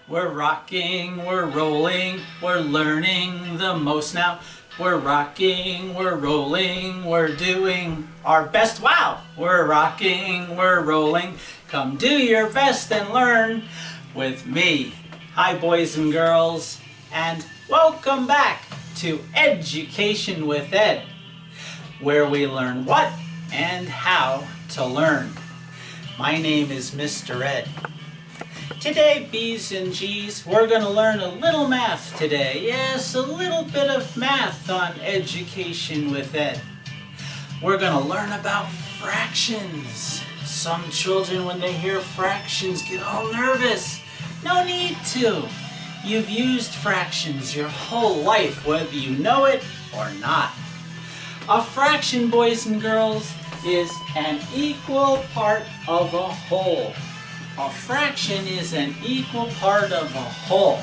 We're rocking, we're rolling, we're learning the most now. We're rocking, we're rolling, we're doing our best. Wow! We're rocking, we're rolling. Come do your best and learn with me. Hi boys and girls, and welcome back to Education with Ed, where we learn what and how to learn. My name is Mr. Ed. Today, B's and G's, we're going to learn a little math today. Yes, a little bit of math on Education with Ed. We're going to learn about fractions. Some children, when they hear fractions, get all nervous. No need to. You've used fractions your whole life, whether you know it or not. A fraction, boys and girls, is an equal part of a whole. A fraction is an equal part of a whole.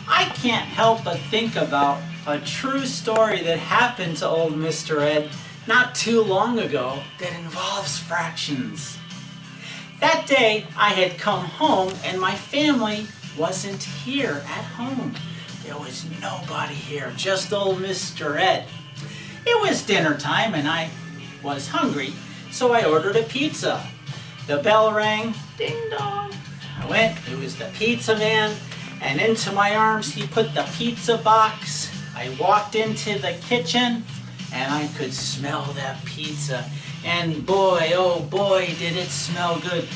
I can't help but think about a true story that happened to old Mr. Ed not too long ago that involves fractions. That day I had come home and my family wasn't here at home. There was nobody here, just old Mr. Ed. It was dinner time and I was hungry, so I ordered a pizza. The bell rang, ding dong. I went, it was the pizza man, and into my arms he put the pizza box. I walked into the kitchen and I could smell that pizza. And boy, oh boy, did it smell good.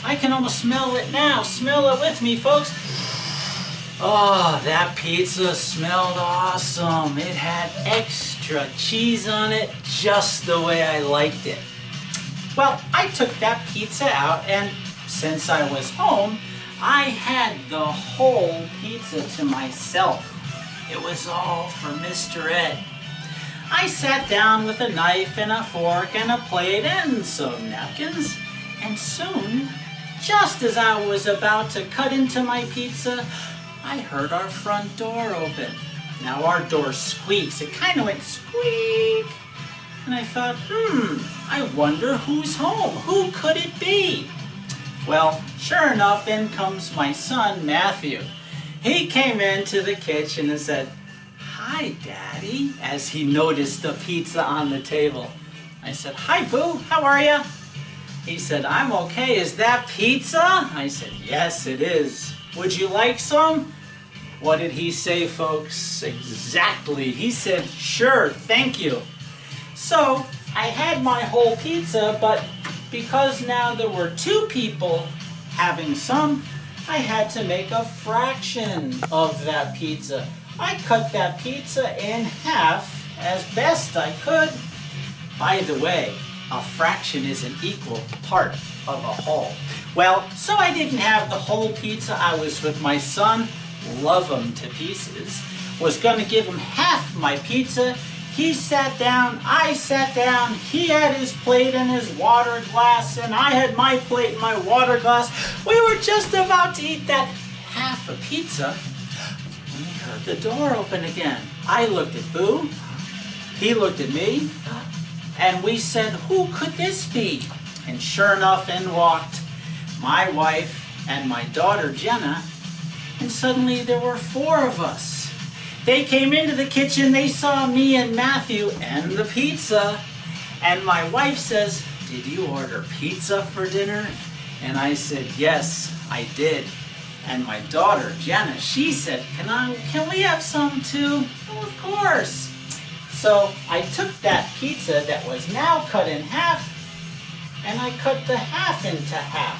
I can almost smell it now. Smell it with me, folks. Oh, that pizza smelled awesome. It had extra cheese on it, just the way I liked it. Well, I took that pizza out, and since I was home, I had the whole pizza to myself. It was all for Mr. Ed. I sat down with a knife and a fork and a plate and some napkins, and soon, just as I was about to cut into my pizza, I heard our front door open. Now our door squeaks. It kind of went squeak. And I thought, I wonder who's home. Who could it be? Well, sure enough, in comes my son, Matthew. He came into the kitchen and said, "Hi, Daddy," as he noticed the pizza on the table. I said, "Hi, Boo, how are you?" He said, "I'm okay. Is that pizza?" I said, "Yes, it is. Would you like some?" What did he say, folks? Exactly. He said, "Sure, thank you." So I had my whole pizza, but because now there were two people having some, I had to make a fraction of that pizza. I cut that pizza in half as best I could. By the way, a fraction is an equal part of a whole. Well, so I didn't have the whole pizza. I was with my son, love him to pieces, was going to give him half my pizza. He sat down, I sat down, he had his plate and his water glass, and I had my plate and my water glass. We were just about to eat that half a pizza when we heard the door open again. I looked at Boo, he looked at me, and we said, "Who could this be?" And sure enough, in walked my wife and my daughter Jenna, and suddenly there were four of us. They came into the kitchen, they saw me and Matthew and the pizza, and my wife says, "Did you order pizza for dinner?" And I said, "Yes, I did." And my daughter Jenna, she said, can we have some too?" "Oh, of course." So I took that pizza that was now cut in half, and I cut the half into half.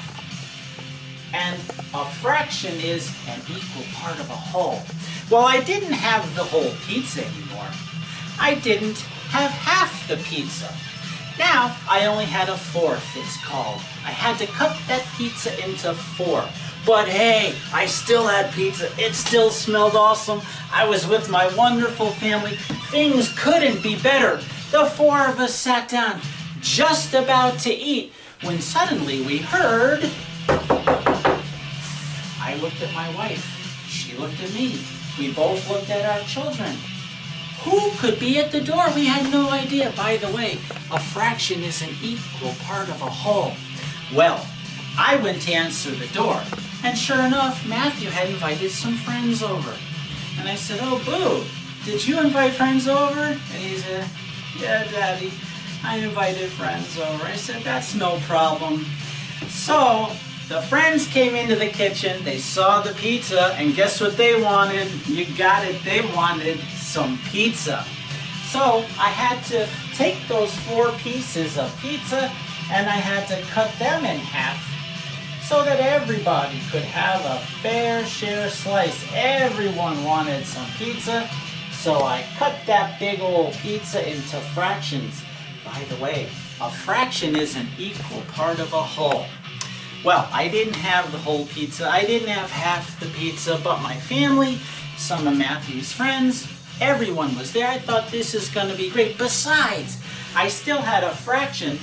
And a fraction is an equal part of a whole. Well, I didn't have the whole pizza anymore. I didn't have half the pizza. Now, I only had a fourth, it's called. I had to cut that pizza into four. But hey, I still had pizza. It still smelled awesome. I was with my wonderful family. Things couldn't be better. The four of us sat down, just about to eat, when suddenly we heard... I looked at my wife. She looked at me. We both looked at our children. Who could be at the door? We had no idea. By the way, a fraction is an equal part of a whole. Well, I went to answer the door, And sure enough, Matthew had invited some friends over. And I said, "Oh, Boo, did you invite friends over?" And he said, "Yeah, Daddy, I invited friends over." I said, "That's no problem." So the friends came into the kitchen, they saw the pizza, and guess what they wanted? You got it, they wanted some pizza. So I had to take those 4 pieces of pizza and I had to cut them in half so that everybody could have a fair share slice. Everyone wanted some pizza, so I cut that big old pizza into fractions. By the way, a fraction is an equal part of a whole. Well, I didn't have the whole pizza, I didn't have half the pizza, but my family, some of Matthew's friends, everyone was there. I thought this is going to be great. Besides, I still had a fraction,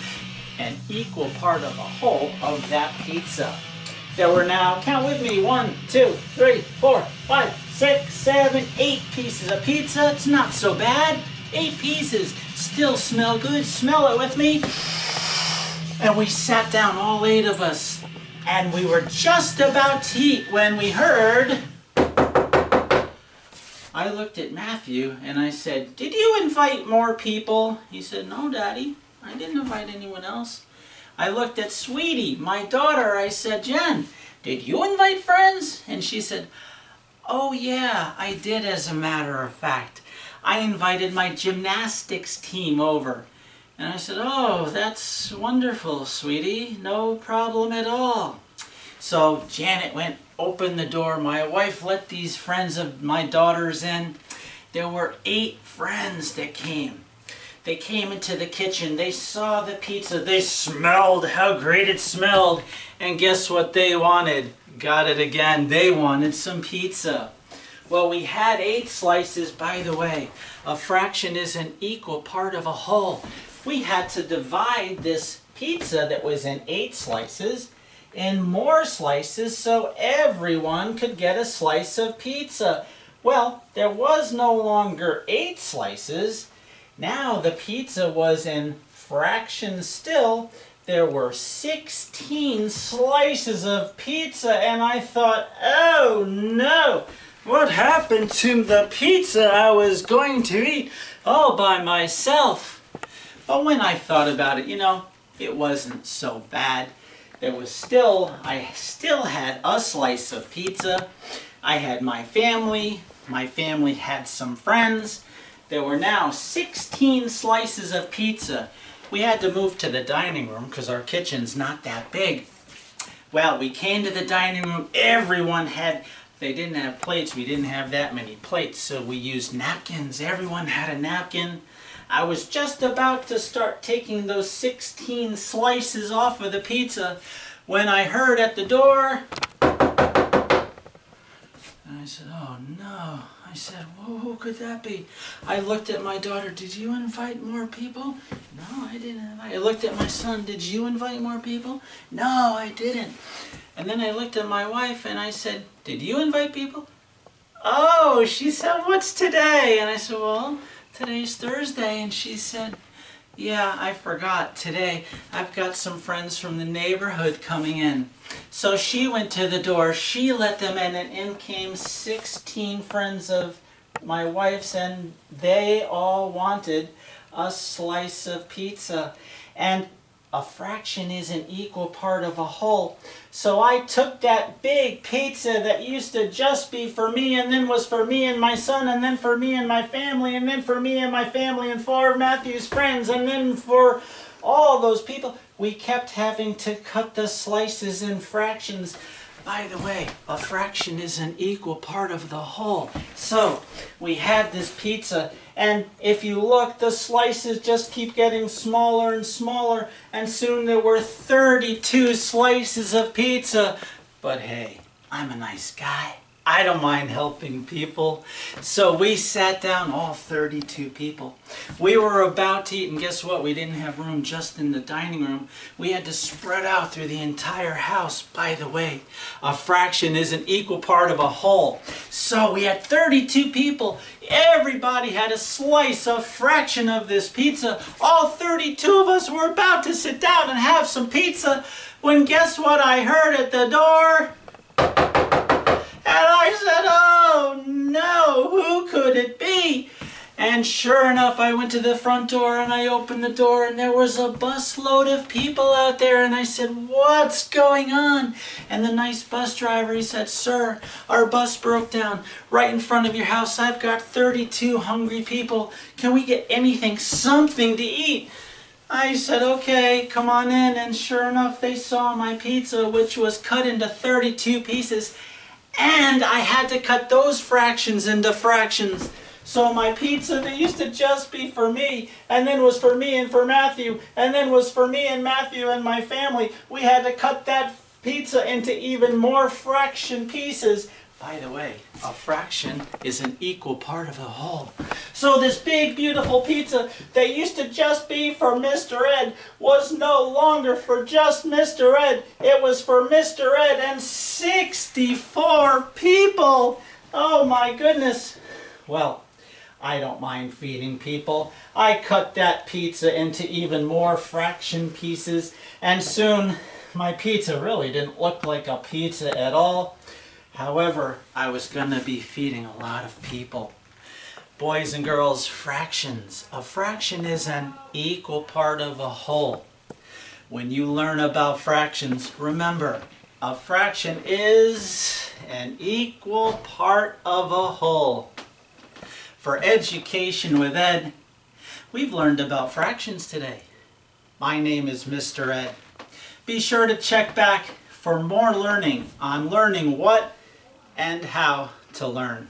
an equal part of a whole of that pizza. There were now, count with me, 1, 2, 3, 4, 5, 6, 7, 8 pieces of pizza. It's not so bad. 8 pieces. Still smell good. Smell it with me. And we sat down, all 8 of us, and we were just about to eat when we heard... I looked at Matthew and I said, "Did you invite more people?" He said, "No, Daddy, I didn't invite anyone else." I looked at Sweetie, my daughter. I said, "Jen, did you invite friends?" And she said, "Oh yeah, I did, as a matter of fact. I invited my gymnastics team over." And I said, "Oh, that's wonderful, Sweetie. No problem at all." So Janet went, opened the door. My wife let these friends of my daughters in. There were 8 friends that came. They came into the kitchen. They saw the pizza. They smelled how great it smelled. And guess what they wanted? Got it again. They wanted some pizza. Well, we had 8 slices, by the way. A fraction is an equal part of a whole. We had to divide this pizza that was in 8 slices in more slices so everyone could get a slice of pizza. Well, there was no longer 8 slices. Now the pizza was in fractions still. There were 16 slices of pizza, and I thought, "Oh no, what happened to the pizza I was going to eat all by myself?" But when I thought about it, it wasn't so bad. I still had a slice of pizza. I had my family. My family had some friends. There were now 16 slices of pizza. We had to move to the dining room because our kitchen's not that big. Well, we came to the dining room. They didn't have plates. We didn't have that many plates, so we used napkins. Everyone had a napkin. I was just about to start taking those 16 slices off of the pizza when I heard at the door. And I said, "Oh no." I said, "Whoa, who could that be?" I looked at my daughter. "Did you invite more people?" "No, I didn't invite." I looked at my son. "Did you invite more people?" "No, I didn't." And then I looked at my wife and I said, "Did you invite people?" "Oh," she said, "what's today?" And I said, "Well, today's Thursday." And she said, "Yeah, I forgot. Today I've got some friends from the neighborhood coming in." So she went to the door, she let them in, and in came 16 friends of my wife's, and they all wanted a slice of pizza. And a fraction is an equal part of a whole. So I took that big pizza that used to just be for me, and then was for me and my son, and then for me and my family, and then for me and my family, and for Matthew's friends, and then for all those people. We kept having to cut the slices in fractions. By the way, a fraction is an equal part of the whole. So we had this pizza, and if you look, the slices just keep getting smaller and smaller, and soon there were 32 slices of pizza. But hey, I'm a nice guy. I don't mind helping people. So we sat down, all 32 people. We were about to eat, and guess what? We didn't have room just in the dining room. We had to spread out through the entire house. By the way, a fraction is an equal part of a whole. So we had 32 people. Everybody had a slice, a fraction of this pizza. All 32 of us were about to sit down and have some pizza when guess what I heard at the door? And sure enough, I went to the front door and I opened the door and there was a busload of people out there. And I said, what's going on? And the nice bus driver, he said, sir, our bus broke down right in front of your house. I've got 32 hungry people. Can we get anything, something to eat? I said, okay, come on in. And sure enough, they saw my pizza, which was cut into 32 pieces. And I had to cut those fractions into fractions. So my pizza that used to just be for me, and then was for me and for Matthew, and then was for me and Matthew and my family, we had to cut that pizza into even more fraction pieces. By the way, a fraction is an equal part of a whole. So this big, beautiful pizza that used to just be for Mr. Ed was no longer for just Mr. Ed. It was for Mr. Ed and 64 people. Oh my goodness. Well, I don't mind feeding people. I cut that pizza into even more fraction pieces, and soon my pizza really didn't look like a pizza at all. However, I was going to be feeding a lot of people. Boys and girls, fractions. A fraction is an equal part of a whole. When you learn about fractions, remember, a fraction is an equal part of a whole. For Education with Ed, we've learned about fractions today. My name is Mr. Ed. Be sure to check back for more learning on learning what and how to learn.